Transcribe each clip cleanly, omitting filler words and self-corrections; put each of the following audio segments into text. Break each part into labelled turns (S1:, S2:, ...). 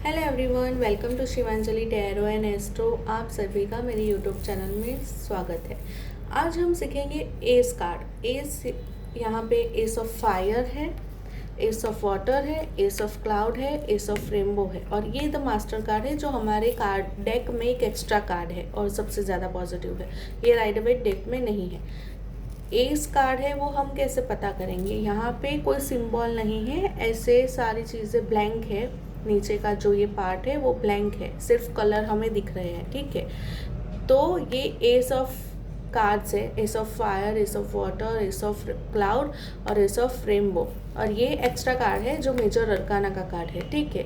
S1: Hello everyone, welcome to Shivanjali tarot and astro. आप सभी का मेरे यूट्यूब चैनल में स्वागत है। आज हम सीखेंगे एस कार्ड। एस यहाँ पे एस ऑफ फायर है, एस ऑफ वाटर है, एस ऑफ क्लाउड है, एस ऑफ रेनबो है और ये द मास्टर कार्ड है जो हमारे कार्ड डेक में एक एक्स्ट्रा कार्ड है और सबसे ज़्यादा पॉजिटिव है। ये राइडर वेट डेक में नहीं है। एस कार्ड है वो हम कैसे पता करेंगे? यहाँ पे कोई सिंबल नहीं है, ऐसे सारी चीज़ें ब्लैंक है। नीचे का जो ये पार्ट है वो ब्लैंक है, सिर्फ कलर हमें दिख रहे हैं। ठीक है, तो ये एस ऑफ कार्ड्स है, S of fire, S of water, S of cloud और एस ऑफ रेनबो। और ये एक्स्ट्रा कार्ड है जो मेजर अरकाना का कार्ड है। ठीक है,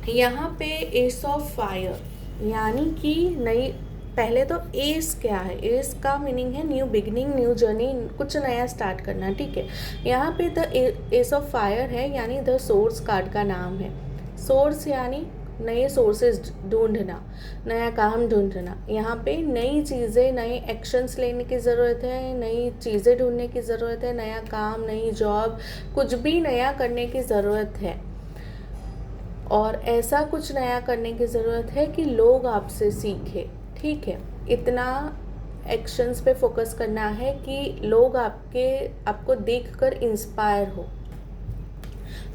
S1: यहाँ पे एस ऑफ फायर यानी कि नई, पहले तो एस क्या है? एस का मीनिंग है न्यू बिगिनिंग, न्यू जर्नी, कुछ नया स्टार्ट करना। ठीक है, यहाँ पे द एस ऑफ फायर है यानी द सोर्स कार्ड का नाम है। सोर्स यानी नए सोर्सेज ढूंढना, नया काम ढूंढना। यहाँ पे नई चीज़ें, नए एक्शंस लेने की ज़रूरत है, नई चीज़ें ढूंढने की ज़रूरत है, नया काम, नई जॉब, कुछ भी नया करने की ज़रूरत है। और ऐसा कुछ नया करने की ज़रूरत है कि लोग आपसे सीखें। ठीक है, इतना एक्शंस पे फोकस करना है कि लोग आपको देखकर इंस्पायर हो।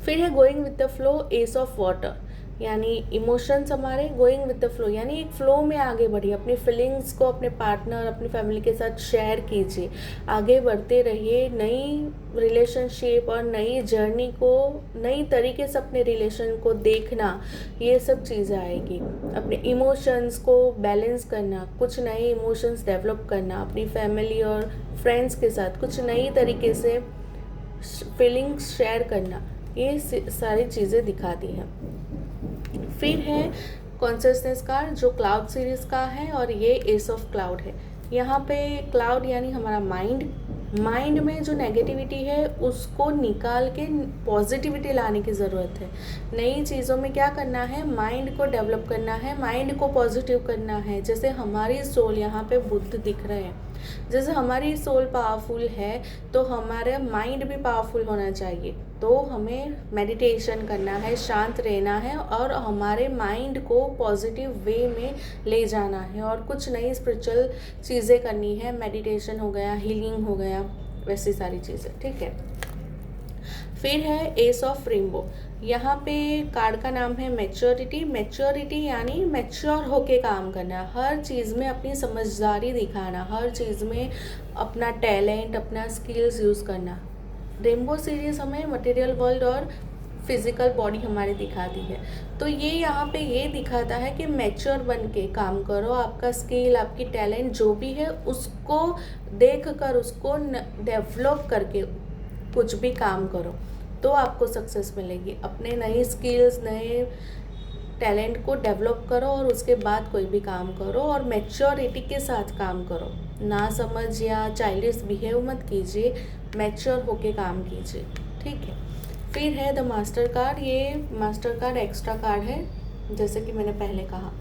S1: फिर है going with the flow, S of water यानी इमोशंस हमारे गोइंग विद द फ्लो यानी एक फ्लो में आगे बढ़िए। अपनी फीलिंग्स को अपने पार्टनर, अपनी फैमिली के साथ शेयर कीजिए, आगे बढ़ते रहिए। नई रिलेशनशिप और नई जर्नी को, नई तरीके से अपने रिलेशन को देखना, ये सब चीज़ें आएगी। अपने इमोशंस को बैलेंस करना, कुछ नए इमोशंस डेवलप करना, अपनी फैमिली और फ्रेंड्स के साथ कुछ नई तरीके से फीलिंग्स शेयर करना, ये सारी चीज़ें दिखाती हैं। फिर है कॉन्शियसनेस कार्ड जो क्लाउड सीरीज का है और ये एस ऑफ क्लाउड है। यहाँ पे क्लाउड यानी हमारा माइंड में जो नेगेटिविटी है उसको निकाल के पॉजिटिविटी लाने की ज़रूरत है। नई चीज़ों में क्या करना है? माइंड को डेवलप करना है, माइंड को पॉजिटिव करना है। जैसे हमारी सोल, यहाँ पे बुद्ध दिख रहे हैं, जैसे हमारी सोल पावरफुल है तो हमारा माइंड भी पावरफुल होना चाहिए। तो हमें मेडिटेशन करना है, शांत रहना है और हमारे माइंड को पॉजिटिव वे में ले जाना है और कुछ नई स्पिरिचुअल चीज़ें करनी है। मेडिटेशन हो गया, हीलिंग हो गया, वैसी सारी चीज़ें। ठीक है, फिर है एस ऑफ रेनबो। यहाँ पे कार्ड का नाम है मैच्योरिटी यानी मैच्योर होके काम करना, हर चीज़ में अपनी समझदारी दिखाना, हर चीज़ में अपना टैलेंट, अपना स्किल्स यूज़ करना। रेनबो सीरीज हमें मटेरियल वर्ल्ड और फिजिकल बॉडी हमारी दिखाती है। तो ये यहाँ पे ये दिखाता है कि मैच्योर बन के काम करो, आपका स्किल, आपकी टैलेंट जो भी है उसको देख कर, उसको डेवलप करके कुछ भी काम करो तो आपको सक्सेस मिलेगी। अपने नई स्किल्स, नए टैलेंट को डेवलप करो और उसके बाद कोई भी काम करो और मैच्योरिटी के साथ काम करो। ना समझ या चाइल्डिश बिहेव मत कीजिए, मैच्योर होके काम कीजिए। ठीक है, फिर है द मास्टर कार्ड। ये मास्टर कार्ड एक्स्ट्रा कार्ड है, जैसे कि मैंने पहले कहा।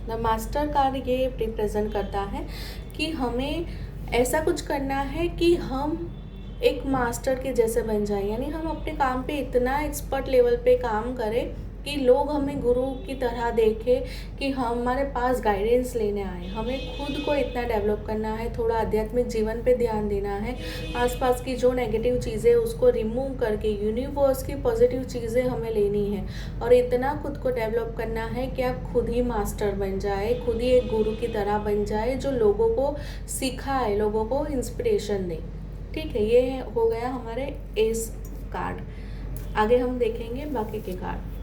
S1: द मास्टर कार्ड ये रिप्रेजेंट करता है कि हमें ऐसा कुछ करना है कि हम एक मास्टर के जैसे बन जाए, यानी हम अपने काम पे इतना एक्सपर्ट लेवल पे काम करें कि लोग हमें गुरु की तरह देखें, कि हमारे पास गाइडेंस लेने आए। हमें खुद को इतना डेवलप करना है, थोड़ा आध्यात्मिक जीवन पे ध्यान देना है, आसपास की जो नेगेटिव चीज़ें उसको रिमूव करके यूनिवर्स की पॉजिटिव चीज़ें हमें लेनी है और इतना खुद को डेवलप करना है कि आप खुद ही मास्टर बन जाए, खुद ही एक गुरु की तरह बन जाए जो लोगों को सिखाए, लोगों को इंस्पिरेशन दे। ठीक है, ये हो गया हमारे एस कार्ड। आगे हम देखेंगे बाकी के कार्ड।